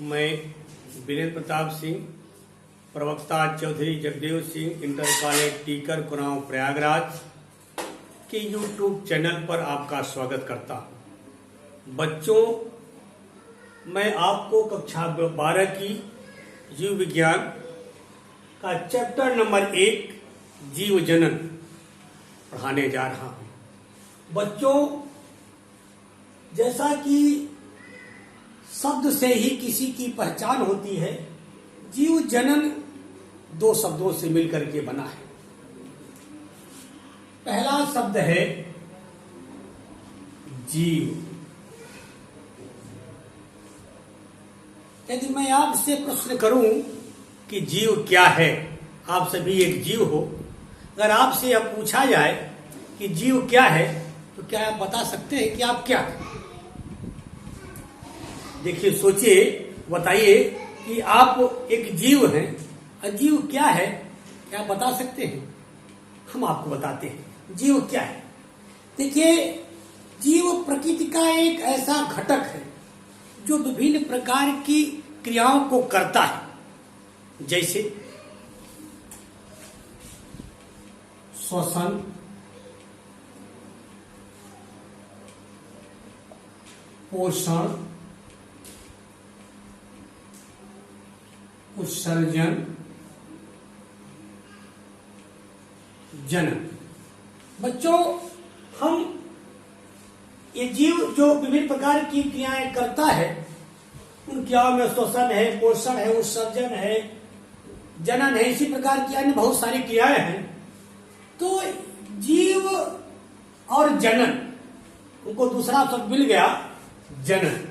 मैं वीरेंद्र प्रताप सिंह, प्रवक्ता Chaudhary Jagdev Singh, inter college Tikar Kuraon Prayagraj के यूट्यूब चैनल पर आपका स्वागत करता हूँ। बच्चों, मैं आपको कक्षा 12 की जीव विज्ञान का चैप्टर नंबर 1 जीव जनन पढ़ाने जा रहा हूँ। बच्चों, जैसा कि शब्द से ही किसी की पहचान होती है, जीव जनन 2 शब्दों से मिलकर के बना है। पहला शब्द है जीव। यदि मैं आपसे प्रश्न करूं कि जीव क्या है, आप सभी एक जीव हो, अगर आपसे यह पूछा जाए कि जीव क्या है, तो क्या आप बता सकते हैं कि आप क्या हैं? देखिए, सोचिए, बताइए कि आप एक जीव हैं। जीव क्या है, क्या बता सकते हैं? हम आपको बताते हैं जीव क्या है। देखिए, जीव प्रकृति का एक ऐसा घटक है जो विभिन्न प्रकार की क्रियाओं को करता है, जैसे श्वसन, पोषण, उत्सर्जन, जनन। बच्चों, हम ये जीव जो विभिन्न प्रकार की क्रियाएं करता है, उन क्रियाओं में श्वसन है, पोषण है, उत्सर्जन है, जनन है, इसी प्रकार की अन्य बहुत सारी क्रियाएं हैं। तो जीव और जनन, उनको दूसरा शब्द मिल गया, जनन।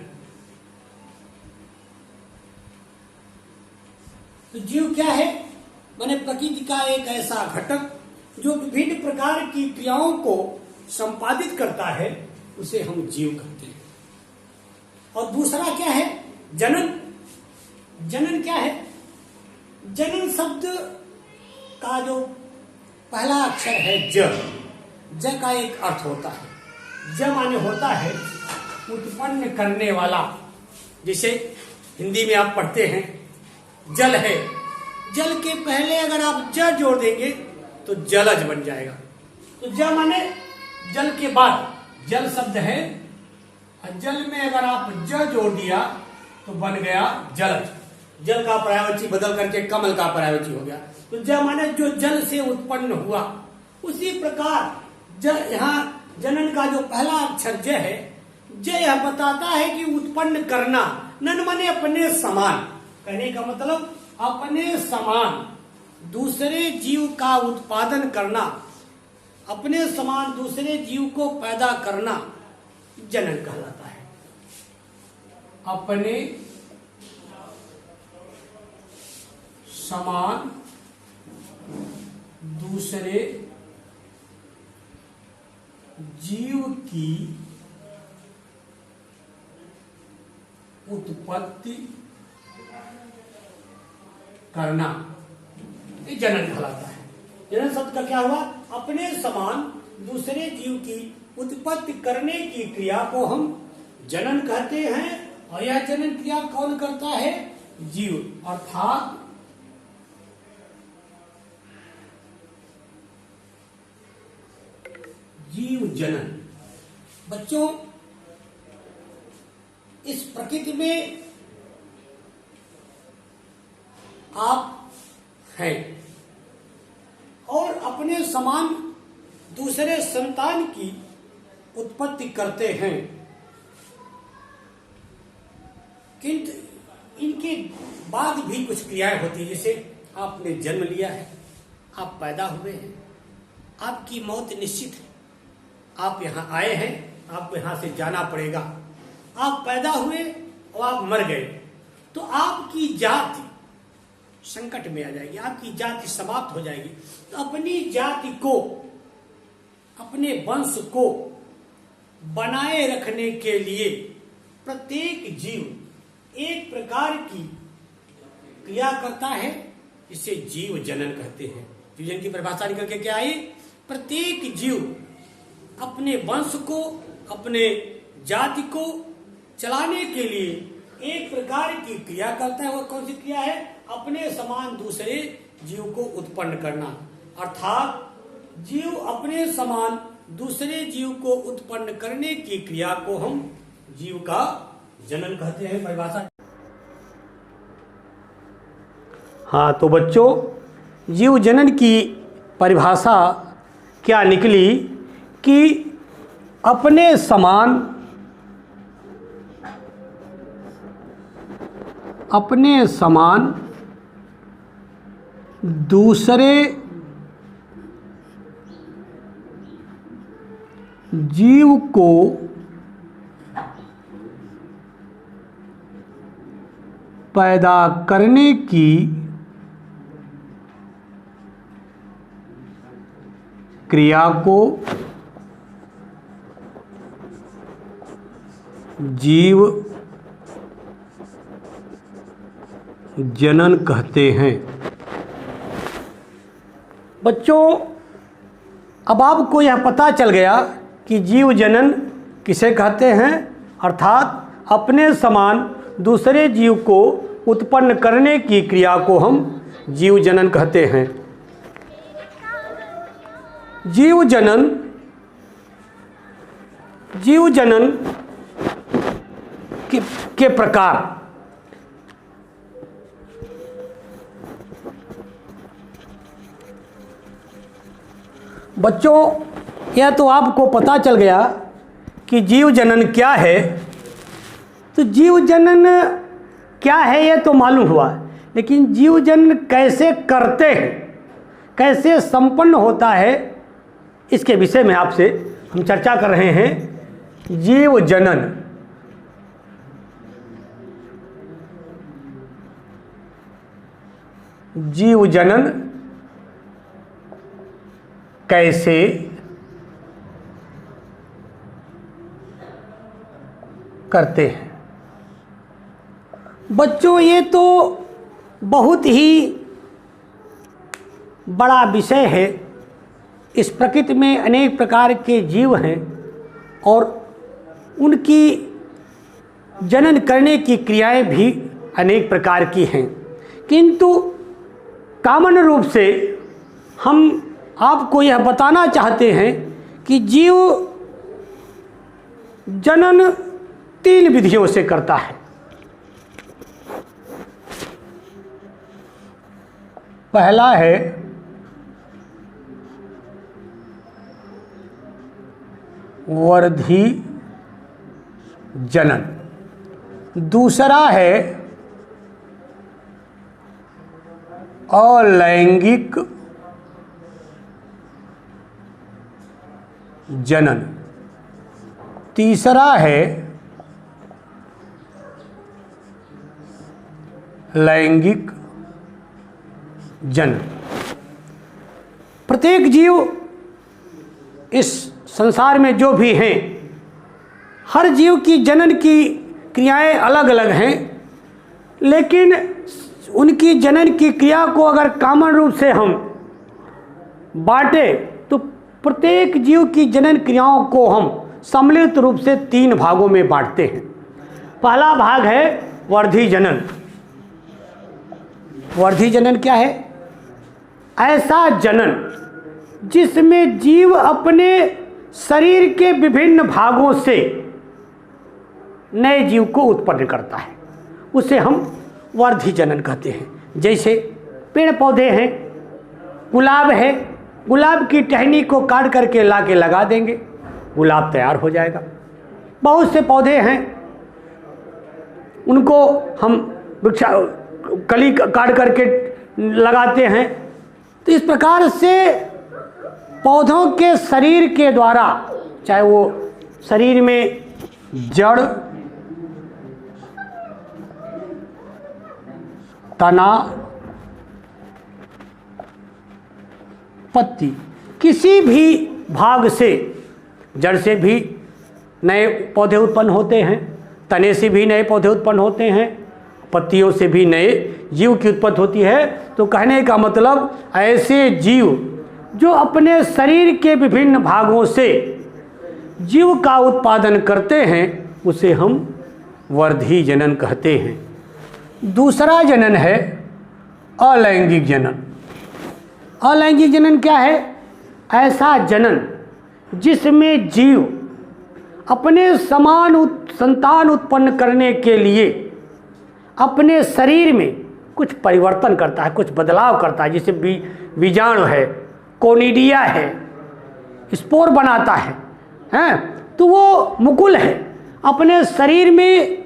तो जीव क्या है? माने प्रकृति का एक ऐसा घटक जो विभिन्न प्रकार की क्रियाओं को संपादित करता है, उसे हम जीव कहते हैं। और दूसरा क्या है? जनन। जनन क्या है? जनन शब्द का जो पहला अक्षर है ज, ज का एक अर्थ होता है। ज माने होता है उत्पन्न करने वाला। जैसे हिंदी में आप पढ़ते हैं जल है, जल के पहले अगर आप ज जोड़ देंगे तो जलज बन जाएगा। तो ज माने जल के बाद जल शब्द है, और जल में अगर आप ज जोड़ दिया तो बन गया जलज। जल का पर्यायवाची बदल करके कमल का पर्यायवाची हो गया। तो ज माने जो जल से उत्पन्न हुआ। उसी प्रकार यहाँ जनन का जो पहला अक्षर ज है, ज यह बताता है कि उत्पन्न करना। नन माने अपने समान, कहने का मतलब अपने समान दूसरे जीव का उत्पादन करना, अपने समान दूसरे जीव को पैदा करना जनन कहलाता है। अपने समान दूसरे जीव की उत्पत्ति करना, ये जनन कहलाता है। जनन शब्द का क्या हुआ? अपने समान दूसरे जीव की उत्पत्ति करने की क्रिया को हम जनन कहते हैं। और यह जनन क्रिया कौन करता है? जीव, अर्थात जीव जनन। बच्चों, इस प्रकृति में आप हैं और अपने समान दूसरे संतान की उत्पत्ति करते हैं, किंतु इनके बाद भी कुछ क्रियाएं होती है। जैसे आपने जन्म लिया है, आप पैदा हुए हैं, आपकी मौत निश्चित है, आप यहाँ आए हैं, आपको यहाँ से जाना पड़ेगा। आप पैदा हुए और आप मर गए, तो आपकी जाति संकट में आ जाएगी, आपकी जाति समाप्त हो जाएगी। तो अपनी जाति को, अपने वंश को बनाए रखने के लिए प्रत्येक जीव एक प्रकार की क्रिया करता है, इसे जीव जनन कहते हैं। जीव जनन की परिभाषा निकल के क्या आई? प्रत्येक जीव अपने वंश को, अपने जाति को चलाने के लिए एक प्रकार की क्रिया करता है। वह कौन सी क्रिया है? अपने समान दूसरे जीव को उत्पन्न करना। अर्थात जीव अपने समान दूसरे जीव को उत्पन्न करने की क्रिया को हम जीव का जनन कहते हैं। परिभाषा। हाँ, तो बच्चों, जीव जनन की परिभाषा क्या निकली कि अपने समान दूसरे जीव को पैदा करने की क्रिया को जीव जनन कहते हैं। बच्चों, अब आपको यह पता चल गया कि जीव जनन किसे कहते हैं, अर्थात अपने समान दूसरे जीव को उत्पन्न करने की क्रिया को हम जीव जनन कहते हैं। जीव जनन के प्रकार। बच्चों, यह तो आपको पता चल गया कि जीव जनन क्या है। तो जीव जनन क्या है यह तो मालूम हुआ, लेकिन जीव जनन कैसे करते हैं, कैसे संपन्न होता है, इसके विषय में आपसे हम चर्चा कर रहे हैं। जीव जनन कैसे करते हैं। बच्चों, ये तो बहुत ही बड़ा विषय है। इस प्रकृति में अनेक प्रकार के जीव हैं और उनकी जनन करने की क्रियाएं भी अनेक प्रकार की हैं, किंतु कॉमन रूप से हम आपको यह बताना चाहते हैं कि जीव जनन 3 विधियों से करता है। पहला है वर्धी जनन, दूसरा है अलैंगिक जनन, तीसरा है लैंगिक जनन। प्रत्येक जीव इस संसार में जो भी हैं, हर जीव की जनन की क्रियाएं अलग अलग हैं, लेकिन उनकी जनन की क्रिया को अगर कॉमन रूप से हम बांटे तो प्रत्येक जीव की जनन क्रियाओं को हम सम्मिलित रूप से 3 भागों में बांटते हैं। पहला भाग है वर्धी जनन। वर्धी जनन क्या है? ऐसा जनन जिसमें जीव अपने शरीर के विभिन्न भागों से नए जीव को उत्पन्न करता है, उसे हम वर्धी जनन कहते हैं। जैसे पेड़ पौधे हैं, गुलाब है, गुलाब की टहनी को काट करके ला के लगा देंगे, गुलाब तैयार हो जाएगा। बहुत से पौधे हैं, उनको हम कली काट करके लगाते हैं। तो इस प्रकार से पौधों के शरीर के द्वारा, चाहे वो शरीर में जड़, तना, पत्ती, किसी भी भाग से, जड़ से भी नए पौधे उत्पन्न होते हैं, तने से भी नए पौधे उत्पन्न होते हैं, पत्तियों से भी नए जीव की उत्पत्ति होती है। तो कहने का मतलब ऐसे जीव जो अपने शरीर के विभिन्न भागों से जीव का उत्पादन करते हैं, उसे हम वर्धी जनन कहते हैं। दूसरा जनन है अलैंगिक जनन। अलैंगिक जनन क्या है? ऐसा जनन जिसमें जीव अपने समान संतान उत्पन्न करने के लिए अपने शरीर में कुछ परिवर्तन करता है, कुछ बदलाव करता है, जैसे बीजाणु है, कोनिडिया है, स्पोर बनाता है, तो वो मुकुल है, अपने शरीर में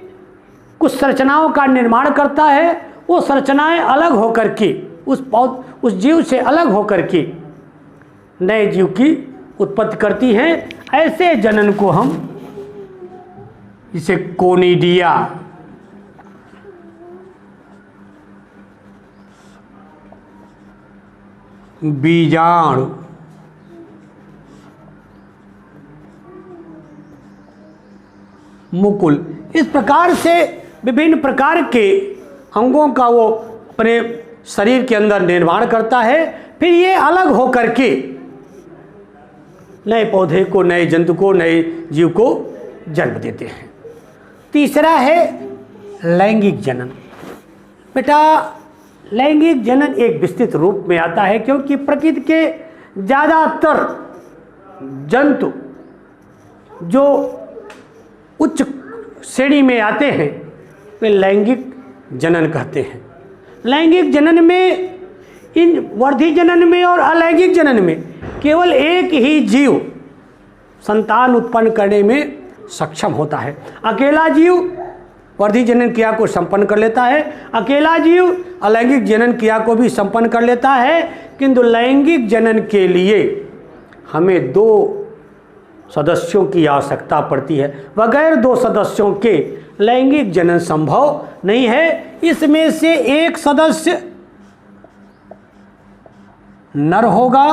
कुछ संरचनाओं का निर्माण करता है। वो संरचनाएं अलग होकर के उस जीव से अलग होकर के नए जीव की उत्पत्ति करती हैं। ऐसे जनन को हम जिसे कोनिडिया, बीजाणु, मुकुल, इस प्रकार से विभिन्न प्रकार के अंगों का वो अपने शरीर के अंदर निर्माण करता है। फिर ये अलग होकर के नए पौधे को, नए जंतु को, नए जीव को जन्म देते हैं। तीसरा है लैंगिक जनन। बेटा, लैंगिक जनन एक विस्तृत रूप में आता है, क्योंकि प्रकृति के ज़्यादातर जंतु जो उच्च श्रेणी में आते हैं वे लैंगिक जनन कहते हैं। लैंगिक जनन में, इन वर्धी जनन में और अलैंगिक जनन में केवल एक ही जीव संतान उत्पन्न करने में सक्षम होता है। अकेला जीव वर्धी जनन क्रिया को संपन्न कर लेता है, अकेला जीव अलैंगिक जनन क्रिया को भी संपन्न कर लेता है। किंतु लैंगिक जनन के लिए हमें 2 सदस्यों की आवश्यकता पड़ती है। बगैर 2 सदस्यों के लैंगिक जनन संभव नहीं है। इसमें से एक सदस्य नर होगा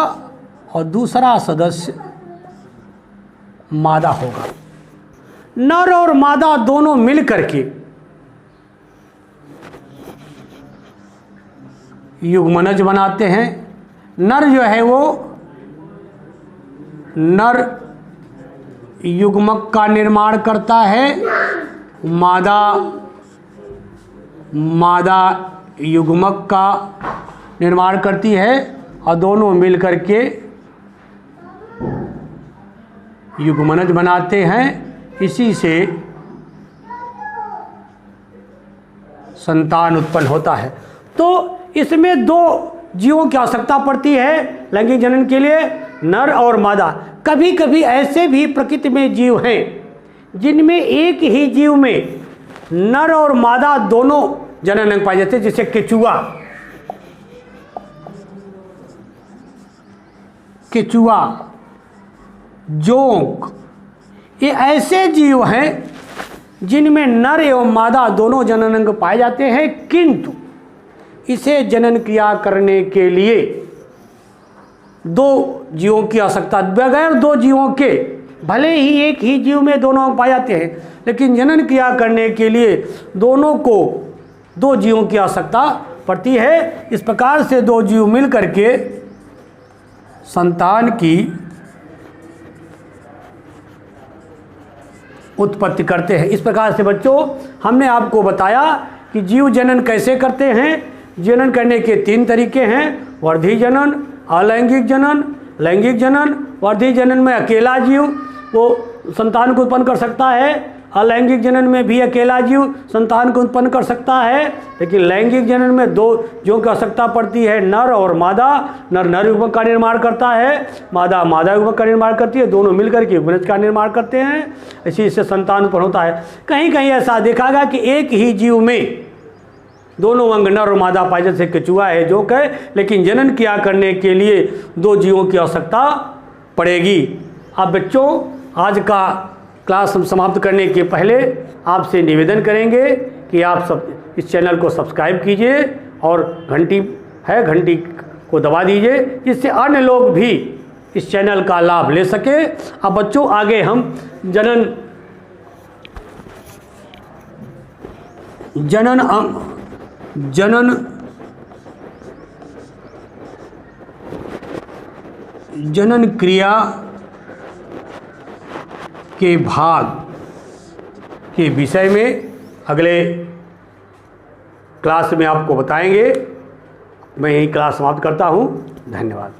और दूसरा सदस्य मादा होगा। नर और मादा दोनों मिल करके युग्मनज बनाते हैं। नर जो है वो नर युग्मक का निर्माण करता है, मादा युग्मक का निर्माण करती है और दोनों मिलकर के युग्मनज बनाते हैं। इसी से संतान उत्पन्न होता है। तो इसमें 2 जीवों की आवश्यकता पड़ती है लैंगिक जनन के लिए, नर और मादा। कभी कभी ऐसे भी प्रकृति में जीव हैं जिनमें एक ही जीव में नर और मादा दोनों जनन अंग पाए जाते हैं, जैसे केचुआ, जोंक। ये ऐसे जीव हैं जिनमें नर एवं मादा दोनों जनन अंग पाए जाते हैं, किंतु इसे जनन क्रिया करने के लिए 2 जीवों की आवश्यकता। बगैर 2 जीवों के, भले ही एक ही जीव में दोनों अंग पाए जाते हैं, लेकिन जनन क्रिया करने के लिए दोनों को 2 जीवों की आवश्यकता पड़ती है। इस प्रकार से 2 जीव मिल करके संतान की उत्पत्ति करते हैं। इस प्रकार से बच्चों, हमने आपको बताया कि जीव जनन कैसे करते हैं। जनन करने के 3 तरीके हैं: वर्धी जनन, अलैंगिक जनन, लैंगिक जनन। वर्धी जनन में अकेला जीव वो संतान को उत्पन्न कर सकता है, अलैंगिक जनन में भी अकेला जीव संतान को उत्पन्न कर सकता है। लेकिन लैंगिक जनन में 2 जीवों की आवश्यकता पड़ती है, नर और मादा। नर युग्मक का निर्माण करता है, मादा युग्मक का निर्माण करती है, दोनों मिलकर के युग्मनज का निर्माण करते हैं। इसी से संतान उत्पन्न होता है। कहीं कहीं ऐसा देखा गया कि एक ही जीव में दोनों अंग नर और मादा पाए, जैसे केचुआ है, जोंक है, लेकिन जनन क्रिया करने के लिए 2 जीवों की आवश्यकता पड़ेगी। अब बच्चों, आज का क्लास हम समाप्त करने के पहले आपसे निवेदन करेंगे कि आप सब इस चैनल को सब्सक्राइब कीजिए और घंटी को दबा दीजिए, जिससे अन्य लोग भी इस चैनल का लाभ ले सके। अब बच्चों, आगे हम जनन क्रिया के भाग के विषय में अगले क्लास में आपको बताएंगे। मैं यही क्लास समाप्त करता हूँ। धन्यवाद।